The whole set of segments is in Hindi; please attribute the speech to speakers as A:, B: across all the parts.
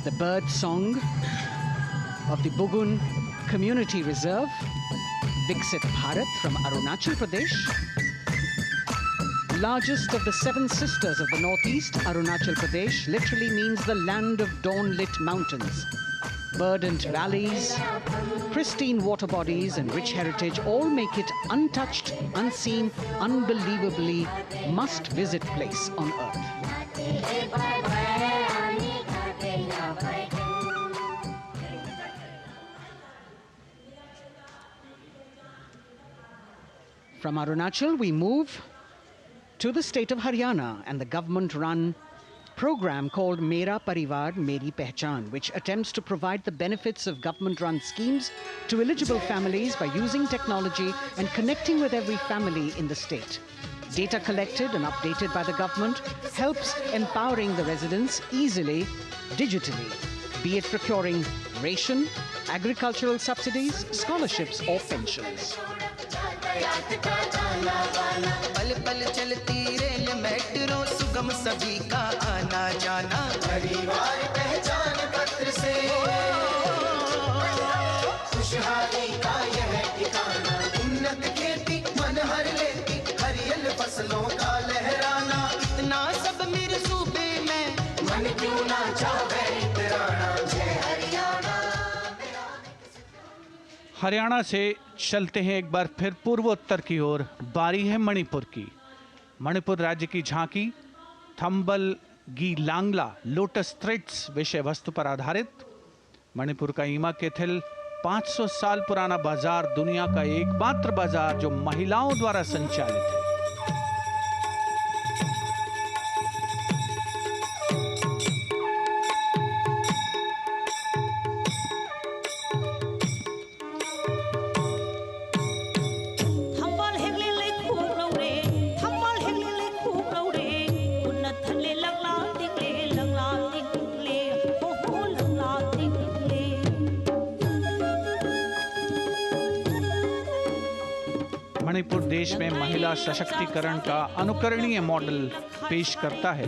A: the bird song of the Bugun Community Reserve, Viksit Bharat from Arunachal Pradesh. Largest of the 7 sisters of the Northeast, Arunachal Pradesh literally means the land of dawn-lit mountains. Verdant valleys, pristine water bodies and rich heritage all make it untouched, unseen, unbelievably must-visit place on earth. From Arunachal, we move to the state of Haryana and the government-run program called Mera Parivar Meri Pehchan, which attempts to provide the benefits of government-run schemes to eligible families by using technology and connecting with every family in the state. Data collected and updated by the government helps empowering the residents easily, digitally, be it procuring ration, agricultural subsidies, scholarships or pensions.
B: पल पल चलती रेल मेट्रो सुगम सभी का आना जाना परिवार पहचान पत्र से खुशहाली का यह ठिकाना उन्नत खेती मन हर लेती हरियल फसलों का लहराना इतना सब मेरे सूबे में मन क्यों ना चाहे इतराना जय हरियाणा।
C: हरियाणा से चलते हैं एक बार फिर पूर्वोत्तर की ओर। बारी है मणिपुर की। मणिपुर राज्य की झांकी थंबल गी लांगला लोटस थ्रेड्स विषय वस्तु पर आधारित। मणिपुर का ईमा केथिल 500 साल पुराना बाजार दुनिया का एकमात्र बाजार जो महिलाओं द्वारा संचालित है। मणिपुर देश में महिला सशक्तिकरण का अनुकरणीय मॉडल पेश करता है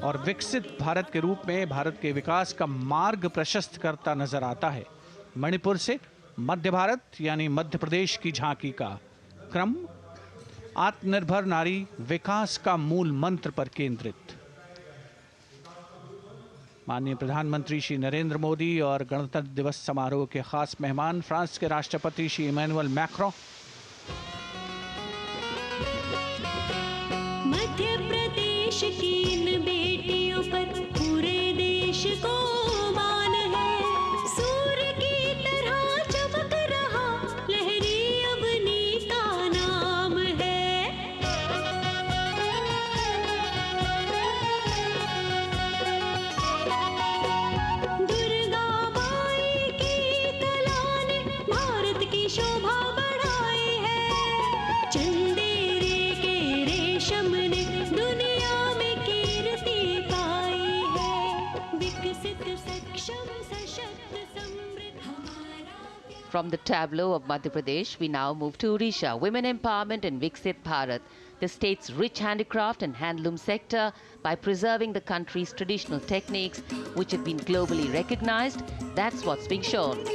C: और विकसित भारत के रूप में भारत के विकास का मार्ग प्रशस्त करता नजर आता है। मणिपुर से मध्य भारत यानी मध्य प्रदेश की झांकी का क्रम आत्मनिर्भर नारी विकास का मूल मंत्र पर केंद्रित। माननीय प्रधानमंत्री श्री नरेंद्र मोदी और गणतंत्र दिवस समारोह के खास मेहमान फ्रांस के राष्ट्रपति श्री इमैनुअल मैक्रों।
D: मध्य प्रदेश की इन बेटियों पर पूरे देश को मान है। सूर्य की तरह चमक रहा लहरी अवनी का नाम है।
E: From the tableau of Madhya Pradesh, we now move to Odisha. Women empowerment and Viksit Bharat, the state's rich handicraft and handloom sector, by preserving the country's traditional techniques, which have been globally recognized. That's what's being shown.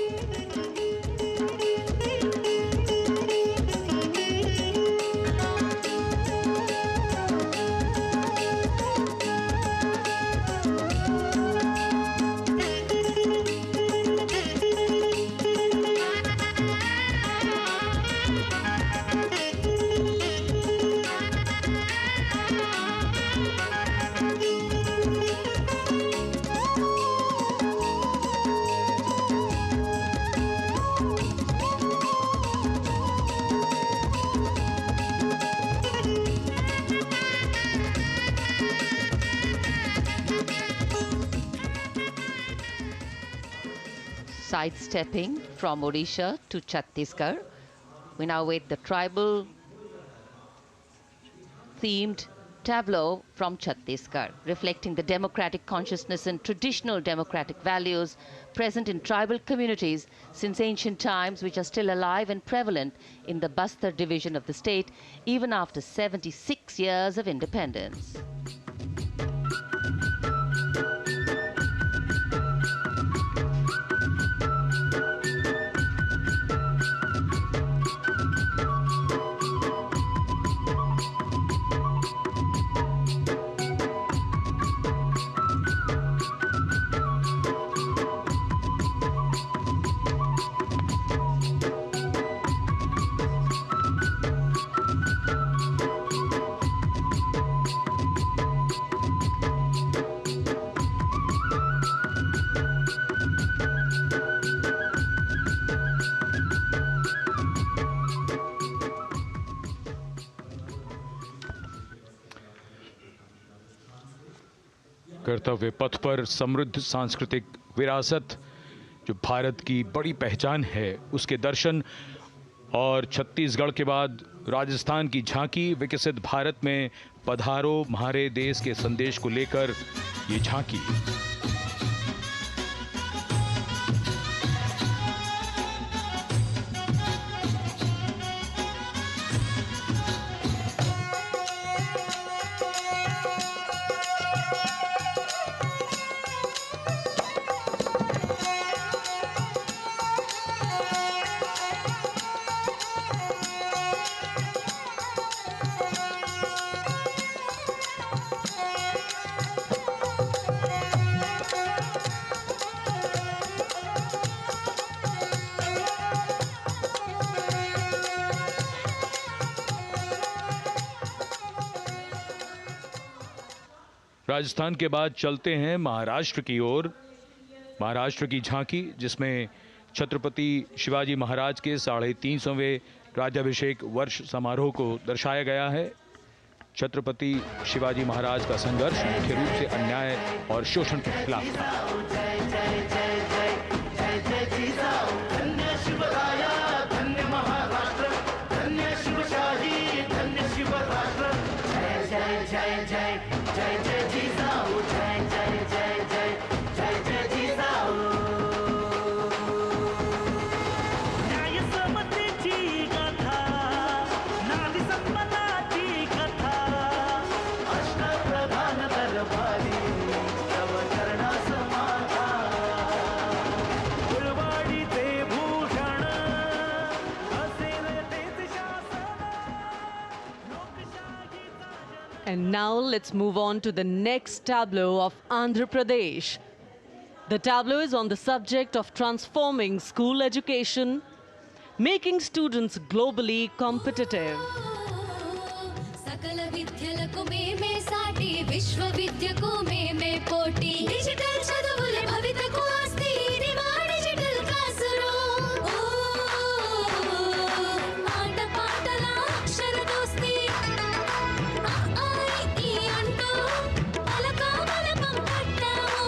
E: Sidestepping from Odisha to Chhattisgarh, we now wait the tribal themed tableau from Chhattisgarh, reflecting the democratic consciousness and traditional democratic values present in tribal communities since ancient times, which are still alive and prevalent in the Bastar division of the state, even after 76 years of independence.
F: कर्तव्य पथ पर समृद्ध सांस्कृतिक विरासत जो भारत की बड़ी पहचान है उसके दर्शन, और छत्तीसगढ़ के बाद राजस्थान की झांकी विकसित भारत में पधारो म्हारे देश के संदेश को लेकर ये झांकी। राजस्थान के बाद चलते हैं महाराष्ट्र की ओर। महाराष्ट्र की झांकी जिसमें छत्रपति शिवाजी महाराज के 350वें राज्याभिषेक वर्ष समारोह को दर्शाया गया है। छत्रपति शिवाजी महाराज का संघर्ष मुख्य रूप से अन्याय और शोषण के खिलाफ था।
G: And now let's move on to the next tableau of Andhra Pradesh. The tableau is on the subject of transforming school education, making students globally competitive.
D: सकल विद्यలకు మేమే సాటి విశ్వవిద్యకు మేమే పోటీ డిజిటల్ చదువుల భవితకు ఆస్తి ఇది మా డిజిటల్ క్లాస్ రూమ్ ఆట పాటల అక్షర దోస్తి ఈ అంటూ పలక బలపం పట్టాము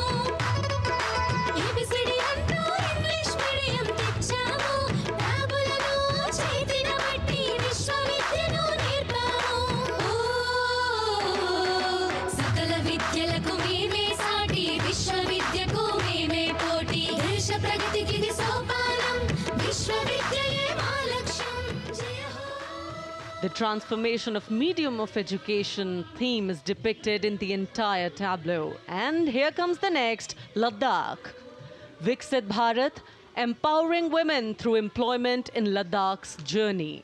D: ఏబిసిడి అంటూ ఇంగ్లీష్ మీడియం తెచ్చాము ట్యాబులను చేతిన బట్టి విశ్వవిద్యను నేర్పాము సకల విద్యలకు మేమే సాటి విశ్వవిద్యకు మేమే పోటీ దేశ ప్రగతికి ఇది సోపానం విశ్వవిద్యయే మా లక్ష్యం జయ హో.
G: The transformation of medium of education theme is depicted in the entire tableau. And here comes the next, Ladakh. Viksit Bharat, empowering women through employment in Ladakh's journey.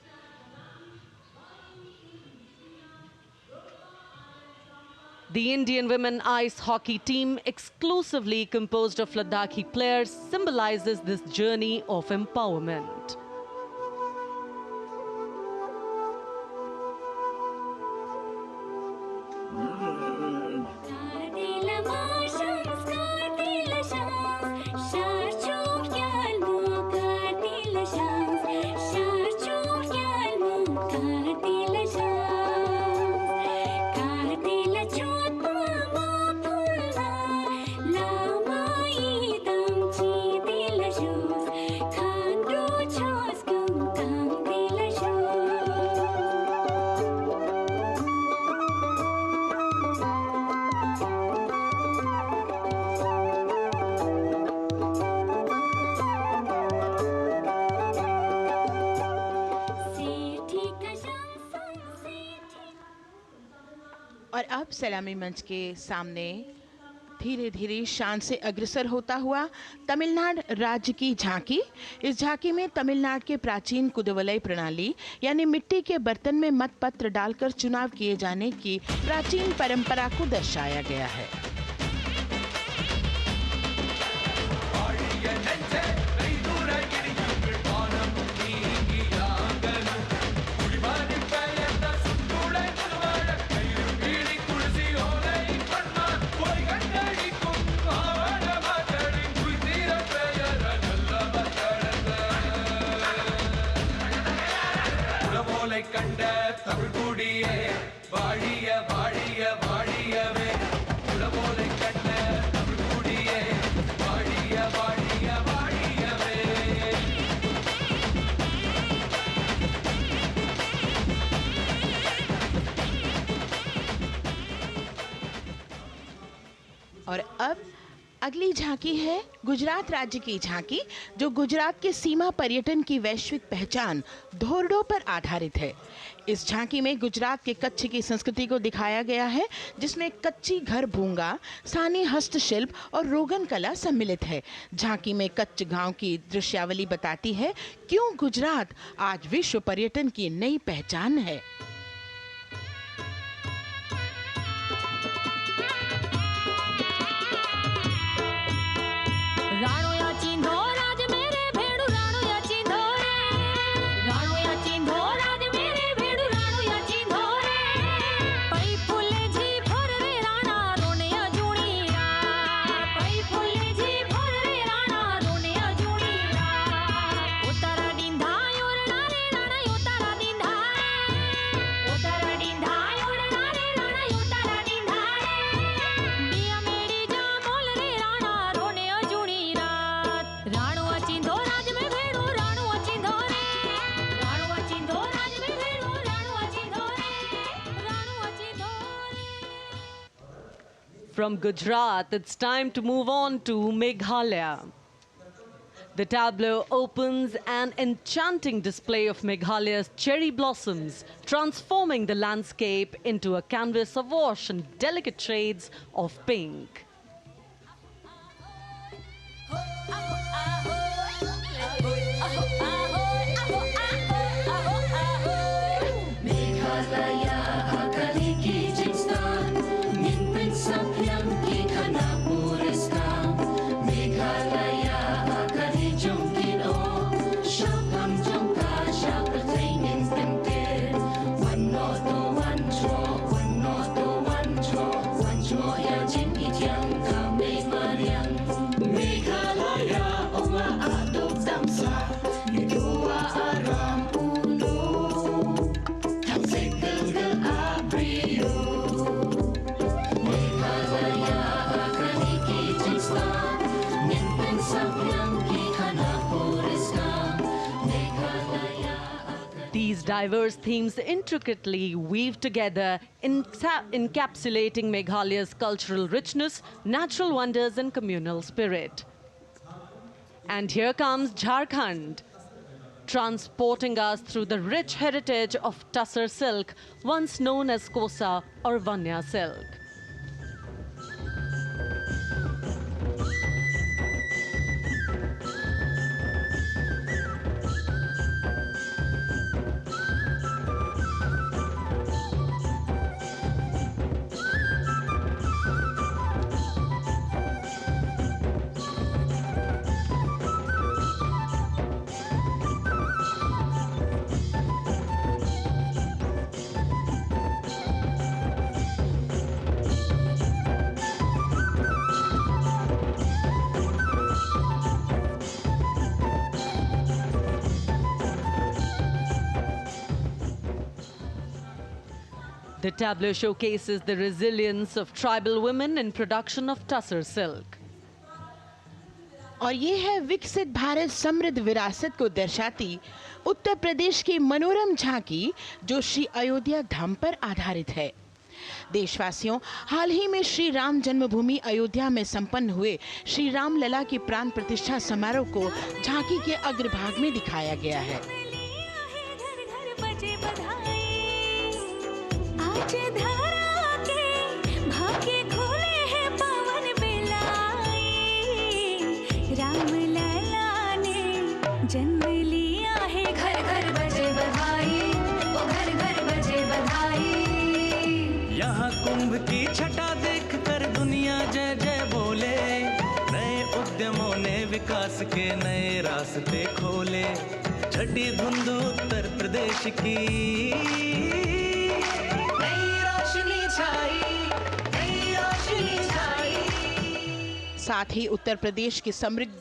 G: The Indian women ice hockey team, exclusively composed of Ladakhi players, symbolizes this journey of empowerment.
D: Kartila marshals, kartila shams, sharchuk yalmu, kartila shams, sharchuk yalmu, kartila shams, kartila chotma mapulna, lama idam chitila shams, khandru choskum kamtila shams.
H: और अब सलामी मंच के सामने धीरे धीरे शान से अग्रसर होता हुआ तमिलनाडु राज्य की झांकी। इस झांकी में तमिलनाडु के प्राचीन कुदवलय प्रणाली यानी मिट्टी के बर्तन में मतपत्र डालकर चुनाव किए जाने की प्राचीन परंपरा को दर्शाया गया है।
B: கண்ட தமிழ் குடியே வாழிய வாழிய வாழியவே உலகோலை கண்ட
H: और अब अगली झांकी है गुजरात राज्य की झांकी, जो गुजरात के सीमा पर्यटन की वैश्विक पहचान धोरडो पर आधारित है। इस झांकी में गुजरात के कच्छ की संस्कृति को दिखाया गया है, जिसमें कच्ची घर भूंगा, स्थानीय हस्तशिल्प और रोगन कला सम्मिलित है। झांकी में कच्छ गांव की दृश्यावली बताती है क्यों गुजरात आज विश्व पर्यटन की नई पहचान है।
D: राणो या चिंधो राज मेरे भेड़ू राणो या चिंधो रे राणो या चिंधो राज मेरे भेड़ू राणो या चिंधो रे पई फुले जी भर रे राणा रोने या जुणी रा पई फुले जी भर रे राणा रोने या जुणी रा उतारा डिंधा योरणा रे राणा उतारा डिंधा उतारा डिंधा योरणा रे राणा उतारा डिंधा बिया मेरी जा बोल रे राणा रोने या जुणी राणो अचिंधो राज में भेड़ो राणो अचिंधो रे राणो अचिंधो राज में भेड़ो राणो अचिंधो रे राणो अचिंधो रे।
G: From Gujarat, it's time to move on to Meghalaya. The tableau opens an enchanting display of Meghalaya's cherry blossoms, transforming the landscape into a canvas awash in delicate shades of pink. These diverse themes intricately weave together, encapsulating Meghalaya's cultural richness, natural wonders, and communal spirit. And here comes Jharkhand, transporting us through the rich heritage of Tussar silk, once known as Kosa or Vanya silk. The tableau showcases the resilience of tribal women in production of Tussar silk.
H: और ये है विकसित भारत समृद्ध विरासत को दर्शाती उत्तर प्रदेश की मनोरम झांकी, जो श्री अयोध्या धाम पर आधारित है। देशवासियों, हाल ही में श्री राम जन्मभूमि अयोध्या में संपन्न हुए श्री राम लला की प्राण प्रतिष्ठा समारोह को झांकी के अग्रभाग में दिखाया गया है।
D: आज धरा के भाग्य खोले हैं पवन बिलाई, राम लला ने जन्म लिया है, घर घर बजे बधाई, ओ घर घर बजे बधाई।
B: यहाँ कुंभ की छटा देख कर दुनिया जय जय बोले, नए उद्यमों ने विकास के नए रास्ते खोले। छठी धुंध उत्तर प्रदेश की
H: साथ ही उत्तर प्रदेश की समृद्ध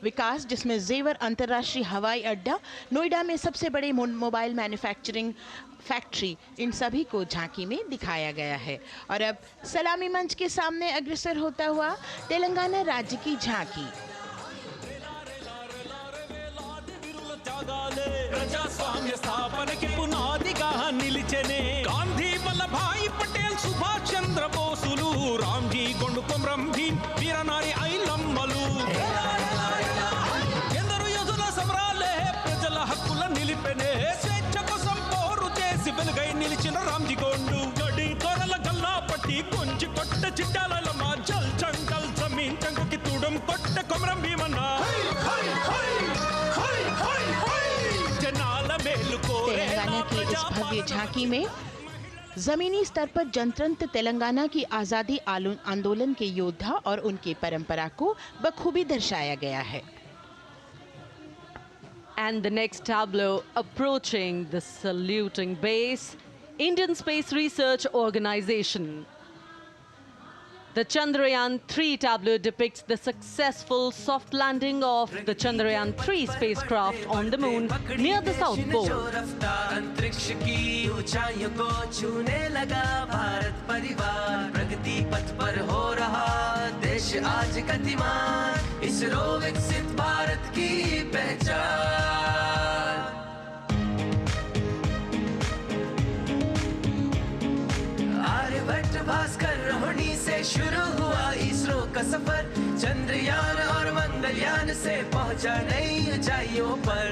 H: विकास, जिसमें जेवर अंतर्राष्ट्रीय हवाई अड्डा, नोएडा में सबसे बड़े मोबाइल मैन्युफैक्चरिंग फैक्ट्री, इन सभी को झांकी में दिखाया गया है। और अब सलामी मंच के सामने अग्रसर होता हुआ तेलंगाना राज्य की झांकी।
I: ప్రజాస్వామ్య స్థాపనకి పునాదిగా నిలిచెనే గాంధీ వల్లభాయ్ పటేల్ సుభాష్ చంద్ర బోసులు రామ్జీ గొండు కొమరం భీమ్ వచ్చిన రామ్జీ గోండు గడి కొరల గల్లా పట్టి కొంచి కొట్ట చిట్టాలమ్మ జల్ జంగల్ జమీన్ చంకుకి తూడం కొట్ట కొమరం భీమన్న జనాల మేలు కోరే
H: तेलंगाना की इस भव्य झांकी में जमीनी स्तर पर जनतंत्र तेलंगाना की आज़ादी आंदोलन के योद्धा और उनकी परंपरा को बखूबी दर्शाया गया है.
G: And the next tableau approaching the saluting base, Indian Space Research Organization. The Chandrayaan-3 tableau depicts the successful soft landing of the Chandrayaan-3 spacecraft on the moon near the South Pole.
B: अंतरिक्ष की ऊंचाइयों को छूने लगा भारत परिवार प्रगति पथ पर हो रहा देश आज गतिमान इसरो विकसित भारत की पहचान आर्यभट्ट भास्कर रोहिणी से शुरू हुआ इसरो का सफर चंद्रयान और मंगलयान से पहुंचा नई ऊंचाइयों पर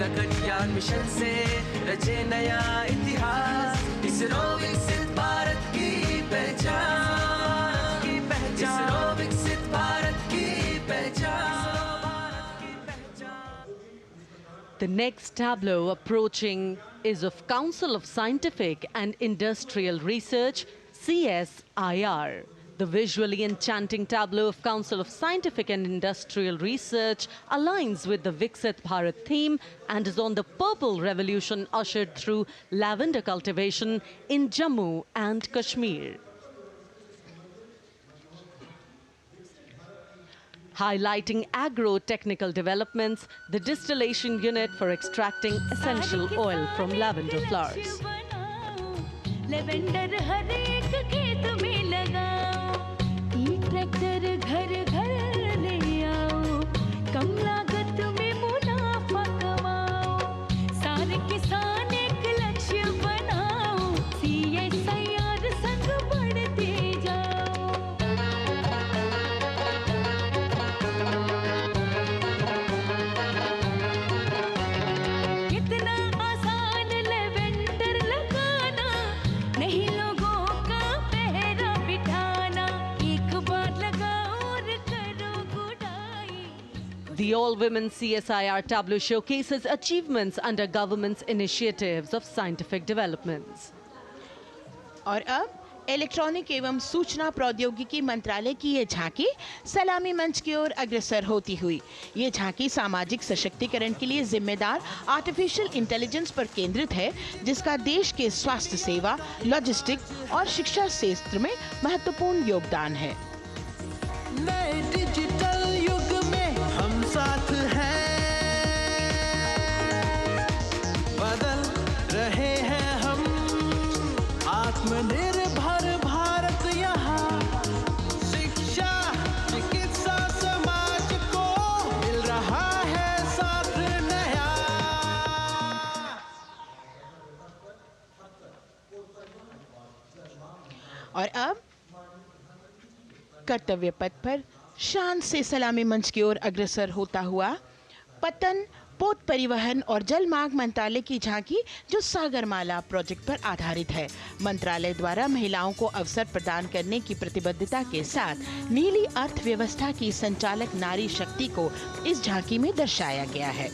B: गगनयान मिशन से रचे नया इतिहास इसरो विकसित भारत की पहचान इसरो विकसित भारत की पहचान.
G: The next tableau approaching is of Council of Scientific and Industrial Research, CSIR. The visually enchanting tableau of Council of Scientific and Industrial Research aligns with the Viksit Bharat theme and is on the purple revolution ushered through lavender cultivation in Jammu and Kashmir. Highlighting agro-technical developments, the distillation unit for extracting essential oil from lavender flowers.
D: Lavender हर एक खेत में लगाओ ई ट्रैक्टर घर घर ले आओ कम लागत में मुनाफा कमाओ सारे किसान एक लक्ष्य बनाओ CSIR संग बढ़ते जाओ. कितना आसान लेवेंडर लगाना नहीं लोगों का पहरा बिठाना एक बार लगाओ और करो गुडाई.
G: The all-women CSIR tableau showcases achievements under government's initiatives of scientific developments.
H: और अब इलेक्ट्रॉनिक एवं सूचना प्रौद्योगिकी मंत्रालय की ये झांकी सलामी मंच की ओर अग्रसर होती हुई. ये झांकी सामाजिक सशक्तिकरण के लिए जिम्मेदार आर्टिफिशियल इंटेलिजेंस पर केंद्रित है जिसका देश के स्वास्थ्य सेवा, लॉजिस्टिक और शिक्षा क्षेत्र में महत्वपूर्ण योगदान है.
B: नए डिजिटल युग में हम साथ हैं बदल रहे हैं हम आत्मनिर्भर भारत यहाँ शिक्षा चिकित्सा समाज को मिल रहा है साथ नया.
H: और अब कर्तव्य पथ पर शान से सलामी मंच की ओर अग्रसर होता हुआ पतन पोत परिवहन और जल मार्ग मंत्रालय की झांकी जो सागरमाला प्रोजेक्ट पर आधारित है. मंत्रालय द्वारा महिलाओं को अवसर प्रदान करने की प्रतिबद्धता के साथ नीली अर्थव्यवस्था की संचालक नारी शक्ति को इस झांकी में दर्शाया गया है.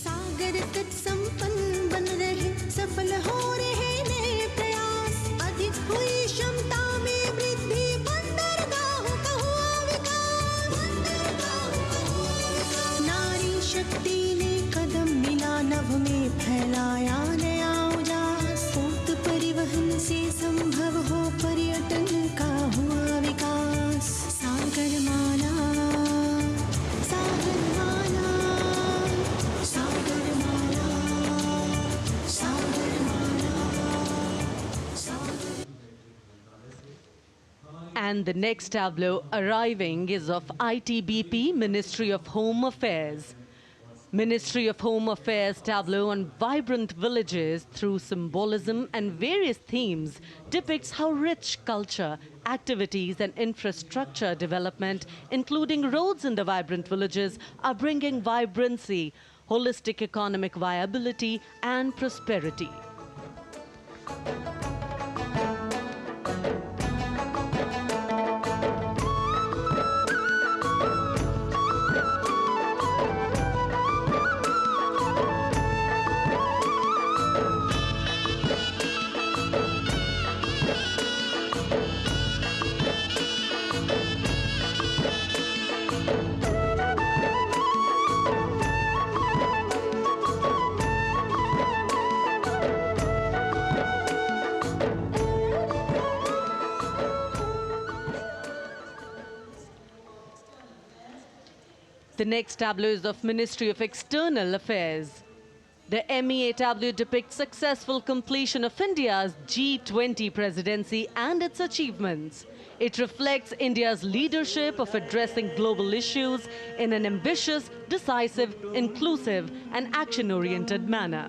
D: सागर तट संपन्न बन रहे सफल हो रहे नए प्रयास अधिक हुई क्षमता में वृद्धि बंदरगाहों का हुआ विकास नारी शक्ति ने कदम मिला नभ में फैलाया नया उजास पोत परिवहन से संभव हो पर्यटन का हुआ विकास Sagarmala Sagarmala Sagarmala Sagarmala
G: And the next tableau arriving is of ITBP, Ministry of Home Affairs. Ministry of Home Affairs tableau on vibrant villages through symbolism and various themes depicts how rich culture, activities and infrastructure development, including roads in the vibrant villages, are bringing vibrancy, holistic economic viability and prosperity. The next tableau is of Ministry of External Affairs. The MEA tableau depicts successful completion of India's G20 presidency and its achievements. It reflects India's leadership of addressing global issues in an ambitious, decisive, inclusive and action-oriented manner.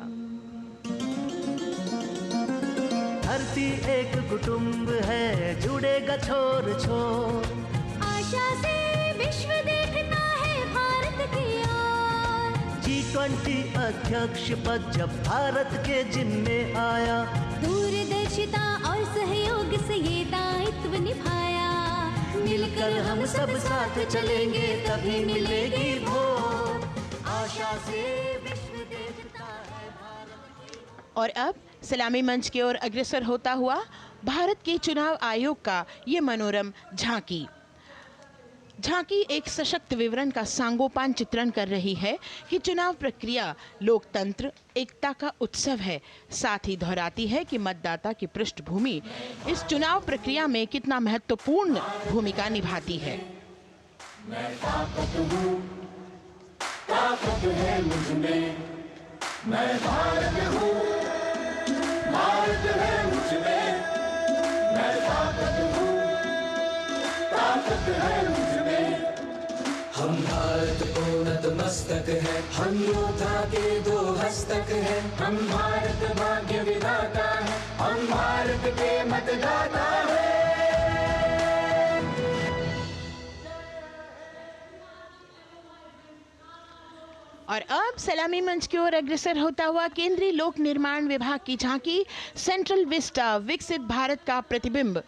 B: धरती एक कुटुंब है जुड़ेगा छोर छोर
D: आशा से विश्व देखता है भारत की ओर
B: G20 अध्यक्ष पद जब भारत के जिम्मे आया
D: दूरदर्शिता और सहयोग से ये दायित्व निभाया
B: मिलकर हम सब साथ चलेंगे तभी मिलेगी भोर आशा से विश्व देखता है भारत।
H: और अब सलामी मंच की ओर अग्रसर होता हुआ भारत के चुनाव आयोग का ये मनोरम झांकी एक सशक्त विवरण का सांगोपान चित्रण कर रही है कि चुनाव प्रक्रिया लोकतंत्र एकता का उत्सव है। साथ ही दोहराती है कि मतदाता की पृष्ठभूमि इस चुनाव प्रक्रिया में कितना महत्वपूर्ण भूमिका निभाती है।
J: मैं ताकत हूँ, ताकत है मुझ में, मैं भारत हूँ, भारत है मुझ में, मैं ताकत हूँ, ताकत है मुझ में। हम भारत को नतमस्तक है, हम योद्धा के दो हस्तक है, हम भारत भाग्य विधाता है, हम भारत के मतदाता है।
H: और अब सलामी मंच की ओर अग्रसर होता हुआ केंद्रीय लोक निर्माण विभाग की झांकी सेंट्रल विस्टा विकसित भारत का प्रतिबिंब।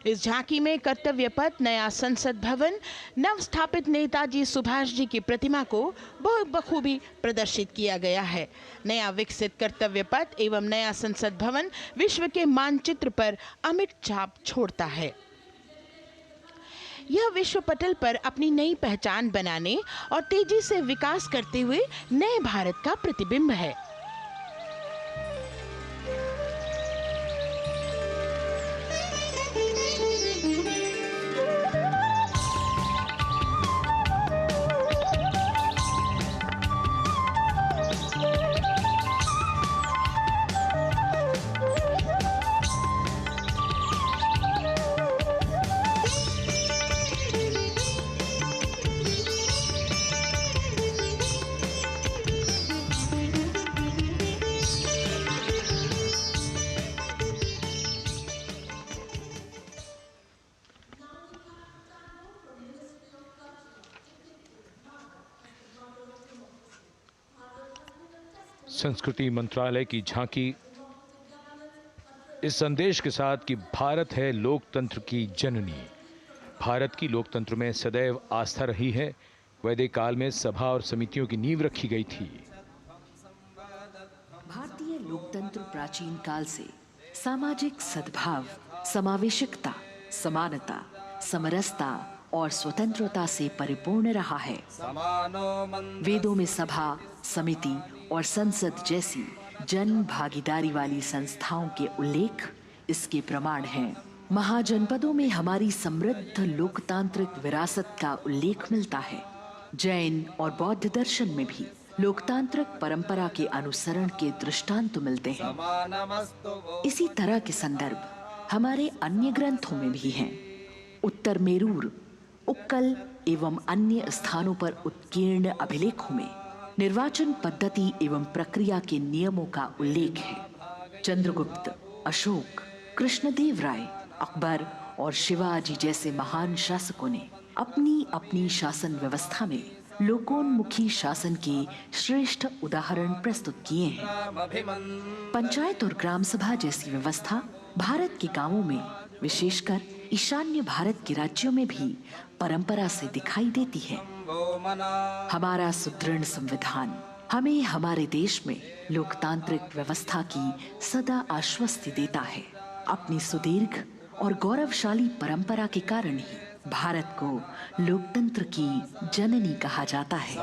H: इस झांकी में कर्तव्य पथ, नया संसद भवन, नव स्थापित नेताजी सुभाष जी की प्रतिमा को बहुत बखूबी प्रदर्शित किया गया है। नया विकसित कर्तव्य पथ एवं नया संसद भवन विश्व के मानचित्र पर अमिट छाप छोड़ता है। यह विश्व पटल पर अपनी नई पहचान बनाने और तेजी से विकास करते हुए नए भारत का प्रतिबिंब है।
F: संस्कृति मंत्रालय की झांकी इस संदेश के साथ कि भारत है लोकतंत्र की जननी। भारत की लोकतंत्र में सदैव आस्था रही है। वैदिक काल में सभा और समितियों की नींव रखी गई थी।
K: भारतीय लोकतंत्र प्राचीन काल से सामाजिक सद्भाव, समावेशकता, समानता, समरसता और स्वतंत्रता से परिपूर्ण रहा है। वेदों में सभा, समिति और संसद जैसी जन भागीदारी वाली संस्थाओं के उल्लेख इसके प्रमाण हैं। महाजनपदों में हमारी समृद्ध लोकतांत्रिक विरासत का उल्लेख मिलता है। जैन और बौद्ध दर्शन में भी लोकतांत्रिक परंपरा के अनुसरण के दृष्टांत मिलते हैं। इसी तरह के संदर्भ हमारे अन्य ग्रंथों में भी हैं। उत्तर मेरूर, उक्कल एवं अन्य स्थानों पर उत्कीर्ण अभिलेखों में निर्वाचन पद्धति एवं प्रक्रिया के नियमों का उल्लेख है। चंद्रगुप्त, अशोक, कृष्णदेव राय, अकबर और शिवाजी जैसे महान शासकों ने अपनी अपनी शासन व्यवस्था में लोकोन्मुखी शासन के श्रेष्ठ उदाहरण प्रस्तुत किए हैं। पंचायत और ग्राम सभा जैसी व्यवस्था भारत के गांवों में, विशेषकर ईशान्य भारत के राज्यों में भी परंपरा से दिखाई देती है। हमारा सुदृढ़ संविधान हमें हमारे देश में लोकतांत्रिक व्यवस्था की सदा आश्वस्ति देता है। अपनी सुदीर्घ और गौरवशाली परंपरा के कारण ही भारत को लोकतंत्र की जननी कहा जाता है।